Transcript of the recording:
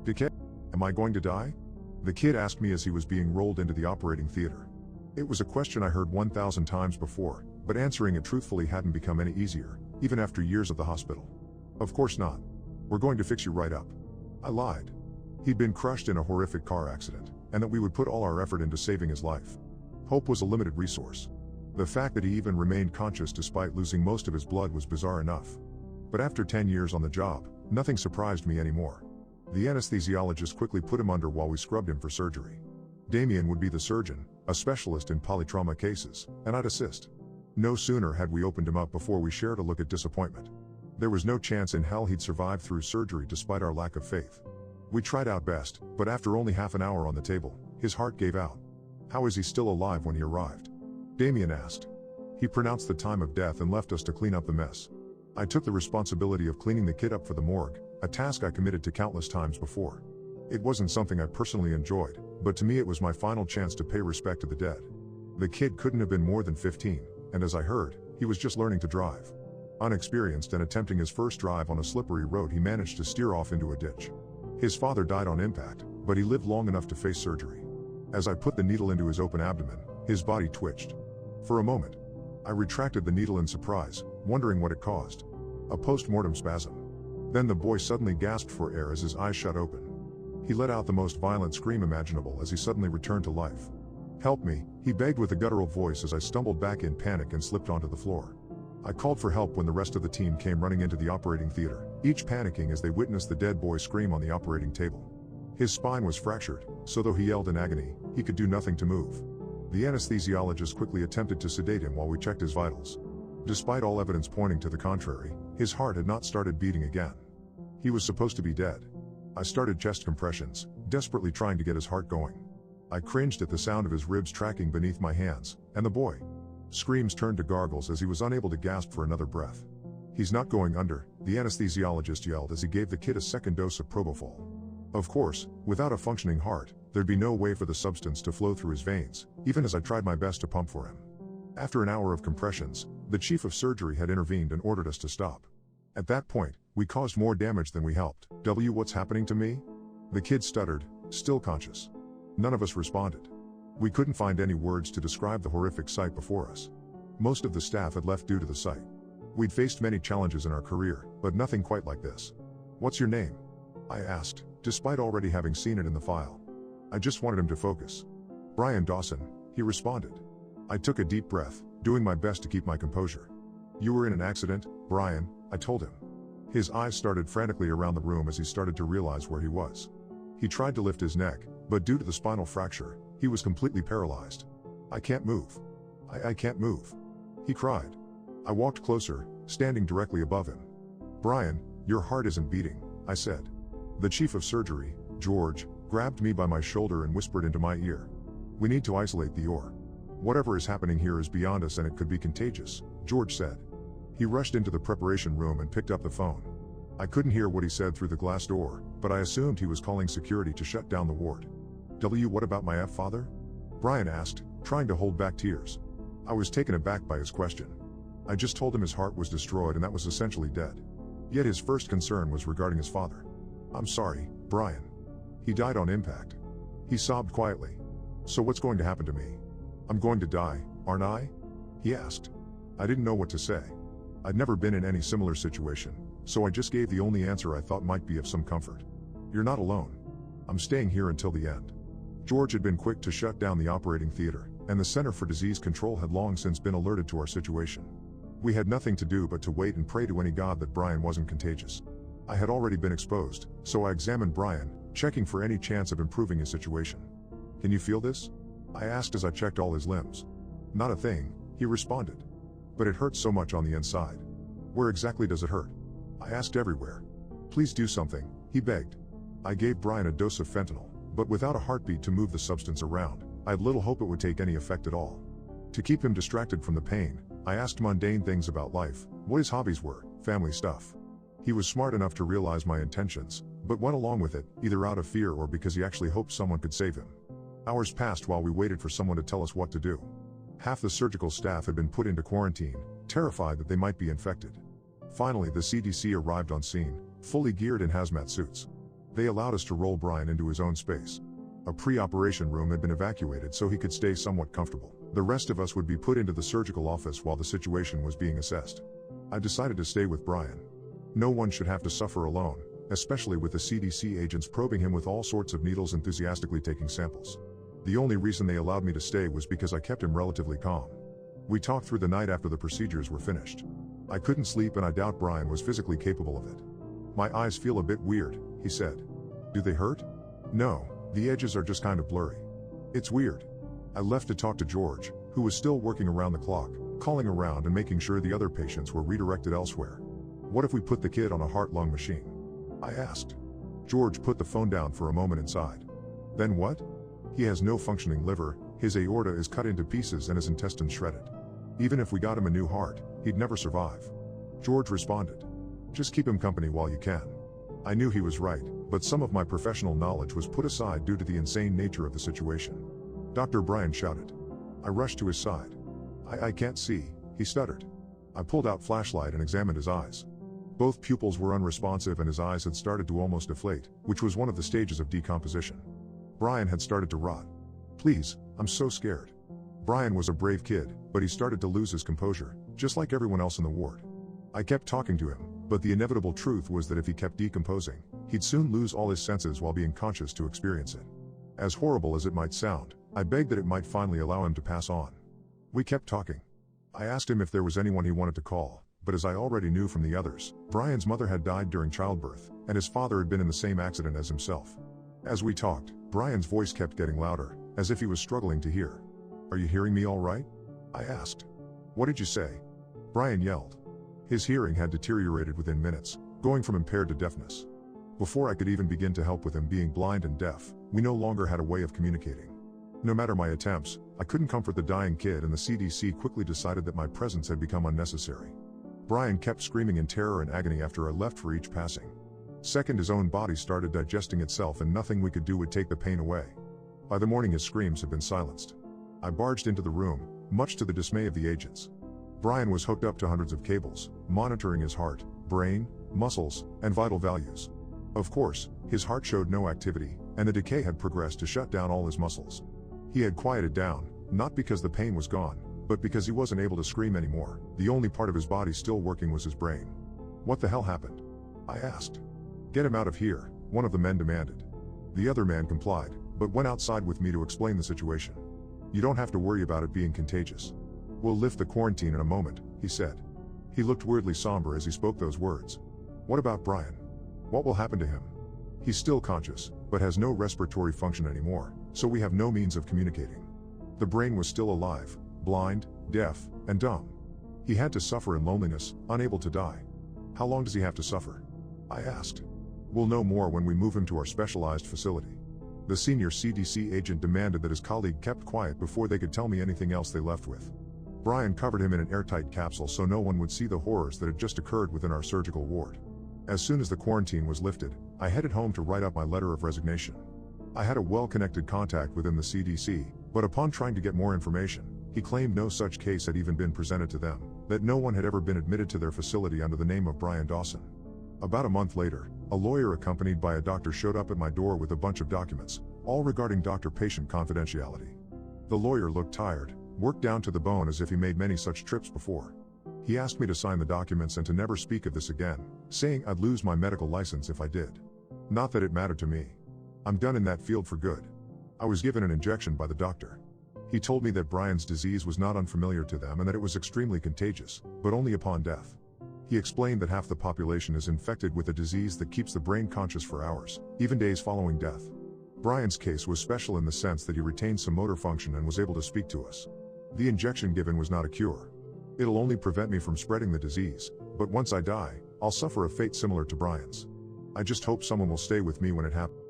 Decay? Am I going to die? The kid asked me as he was being rolled into the operating theater. It was a question I heard 1,000 times before, but answering it truthfully hadn't become any easier, even after years at the hospital. Of course not. We're going to fix you right up. I lied. He'd been crushed in a horrific car accident, and that we would put all our effort into saving his life. Hope was a limited resource. The fact that he even remained conscious despite losing most of his blood was bizarre enough. But after 10 years on the job, nothing surprised me anymore. The anesthesiologist quickly put him under while we scrubbed him for surgery. Damien would be the surgeon, a specialist in polytrauma cases, and I'd assist. No sooner had we opened him up before we shared a look at disappointment. There was no chance in hell he'd survive through surgery despite our lack of faith. We tried our best, but after only half an hour on the table, his heart gave out. How is he still alive when he arrived? Damien asked. He pronounced the time of death and left us to clean up the mess. I took the responsibility of cleaning the kid up for the morgue, a task I committed to countless times before. It wasn't something I personally enjoyed, but to me it was my final chance to pay respect to the dead. The kid couldn't have been more than 15, and as I heard, he was just learning to drive. Unexperienced and attempting his first drive on a slippery road, he managed to steer off into a ditch. His father died on impact, but he lived long enough to face surgery. As I put the needle into his open abdomen, his body twitched. For a moment, I retracted the needle in surprise, wondering what it caused. A post-mortem spasm. Then the boy suddenly gasped for air as his eyes shut open. He let out the most violent scream imaginable as he suddenly returned to life. "Help me," he begged with a guttural voice as I stumbled back in panic and slipped onto the floor. I called for help when the rest of the team came running into the operating theater, each panicking as they witnessed the dead boy scream on the operating table. His spine was fractured, so though he yelled in agony, he could do nothing to move. The anesthesiologist quickly attempted to sedate him while we checked his vitals. Despite all evidence pointing to the contrary, his heart had not started beating again. He was supposed to be dead. I started chest compressions, desperately trying to get his heart going. I cringed at the sound of his ribs tracking beneath my hands, and the boy. Screams turned to gargles as he was unable to gasp for another breath. "He's not going under," the anesthesiologist yelled as he gave the kid a second dose of propofol. Of course, without a functioning heart, there'd be no way for the substance to flow through his veins, even as I tried my best to pump for him. After an hour of compressions, the chief of surgery had intervened and ordered us to stop. At that point, we caused more damage than we helped. What's happening to me? The kid stuttered, still conscious. None of us responded. We couldn't find any words to describe the horrific sight before us. Most of the staff had left due to the sight. We'd faced many challenges in our career, but nothing quite like this. "What's your name?" I asked, despite already having seen it in the file. I just wanted him to focus. "Brian Dawson," he responded. I took a deep breath, doing my best to keep my composure. "You were in an accident, Brian," I told him. His eyes started frantically around the room as he started to realize where he was. He tried to lift his neck, but due to the spinal fracture, he was completely paralyzed. "I can't move. I can't move," he cried. I walked closer, standing directly above him. "Brian, your heart isn't beating," I said. The chief of surgery, George, grabbed me by my shoulder and whispered into my ear. "We need to isolate the OR. Whatever is happening here is beyond us and it could be contagious," George said. He rushed into the preparation room and picked up the phone. I couldn't hear what he said through the glass door, but I assumed he was calling security to shut down the ward. What about my father?" Brian asked, trying to hold back tears. I was taken aback by his question. I just told him his heart was destroyed and that was essentially dead. Yet his first concern was regarding his father. "I'm sorry, Brian. He died on impact." He sobbed quietly. "So what's going to happen to me? I'm going to die, aren't I?" he asked. I didn't know what to say. I'd never been in any similar situation, so I just gave the only answer I thought might be of some comfort. "You're not alone. I'm staying here until the end." George had been quick to shut down the operating theater, and the Center for Disease Control had long since been alerted to our situation. We had nothing to do but to wait and pray to any god that Brian wasn't contagious. I had already been exposed, so I examined Brian, checking for any chance of improving his situation. "Can you feel this?" I asked as I checked all his limbs. "Not a thing," he responded. "But it hurts so much on the inside." "Where exactly does it hurt?" I asked. "Everywhere. Please do something," he begged. I gave Brian a dose of fentanyl, but without a heartbeat to move the substance around, I had little hope it would take any effect at all. To keep him distracted from the pain, I asked mundane things about life, what his hobbies were, family stuff. He was smart enough to realize my intentions, but went along with it, either out of fear or because he actually hoped someone could save him. Hours passed while we waited for someone to tell us what to do. Half the surgical staff had been put into quarantine, terrified that they might be infected. Finally, the CDC arrived on scene, fully geared in hazmat suits. They allowed us to roll Brian into his own space. A pre-operation room had been evacuated so he could stay somewhat comfortable. The rest of us would be put into the surgical office while the situation was being assessed. I decided to stay with Brian. No one should have to suffer alone, especially with the CDC agents probing him with all sorts of needles, enthusiastically taking samples. The only reason they allowed me to stay was because I kept him relatively calm. We talked through the night after the procedures were finished. I couldn't sleep and I doubt Brian was physically capable of it. My eyes feel a bit weird, he said. Do they hurt? No, the edges are just kind of blurry. It's weird. I left to talk to George, who was still working around the clock, calling around and making sure the other patients were redirected elsewhere. What if we put the kid on a heart-lung machine? I asked. George put the phone down for a moment inside. Then what? He has no functioning liver, his aorta is cut into pieces and his intestines shredded. Even if we got him a new heart, he'd never survive. George responded. Just keep him company while you can. I knew he was right, but some of my professional knowledge was put aside due to the insane nature of the situation. Dr. Brian shouted. I rushed to his side. I can't see, he stuttered. I pulled out flashlight and examined his eyes. Both pupils were unresponsive and his eyes had started to almost deflate, which was one of the stages of decomposition. Brian had started to rot. Please, I'm so scared. Brian was a brave kid, but he started to lose his composure, just like everyone else in the ward. I kept talking to him, but the inevitable truth was that if he kept decomposing, he'd soon lose all his senses while being conscious to experience it. As horrible as it might sound, I begged that it might finally allow him to pass on. We kept talking. I asked him if there was anyone he wanted to call, but as I already knew from the others, Brian's mother had died during childbirth, and his father had been in the same accident as himself. As we talked, Brian's voice kept getting louder, as if he was struggling to hear. Are you hearing me all right? I asked. What did you say? Brian yelled. His hearing had deteriorated within minutes, going from impaired to deafness. Before I could even begin to help with him being blind and deaf, we no longer had a way of communicating. No matter my attempts, I couldn't comfort the dying kid, and the CDC quickly decided that my presence had become unnecessary. Brian kept screaming in terror and agony after I left for each passing second. His own body started digesting itself and nothing we could do would take the pain away. By the morning his screams had been silenced. I barged into the room, much to the dismay of the agents. Brian was hooked up to hundreds of cables, monitoring his heart, brain, muscles, and vital values. Of course, his heart showed no activity, and the decay had progressed to shut down all his muscles. He had quieted down, not because the pain was gone, but because he wasn't able to scream anymore. The only part of his body still working was his brain. What the hell happened? I asked. Get him out of here, one of the men demanded. The other man complied, but went outside with me to explain the situation. You don't have to worry about it being contagious. We'll lift the quarantine in a moment, he said. He looked weirdly somber as he spoke those words. What about Brian? What will happen to him? He's still conscious, but has no respiratory function anymore, so we have no means of communicating. The brain was still alive, blind, deaf, and dumb. He had to suffer in loneliness, unable to die. How long does he have to suffer? I asked. We'll know more when we move him to our specialized facility. The senior CDC agent demanded that his colleague kept quiet before they could tell me anything else they left with. Brian covered him in an airtight capsule so no one would see the horrors that had just occurred within our surgical ward. As soon as the quarantine was lifted, I headed home to write up my letter of resignation. I had a well-connected contact within the CDC, but upon trying to get more information, he claimed no such case had even been presented to them, that no one had ever been admitted to their facility under the name of Brian Dawson. About a month later, a lawyer accompanied by a doctor showed up at my door with a bunch of documents, all regarding doctor-patient confidentiality. The lawyer looked tired, worked down to the bone as if he made many such trips before. He asked me to sign the documents and to never speak of this again, saying I'd lose my medical license if I did. Not that it mattered to me. I'm done in that field for good. I was given an injection by the doctor. He told me that Brian's disease was not unfamiliar to them and that it was extremely contagious, but only upon death. He explained that half the population is infected with a disease that keeps the brain conscious for hours, even days following death. Brian's case was special in the sense that he retained some motor function and was able to speak to us. The injection given was not a cure. It'll only prevent me from spreading the disease, but once I die, I'll suffer a fate similar to Brian's. I just hope someone will stay with me when it happens.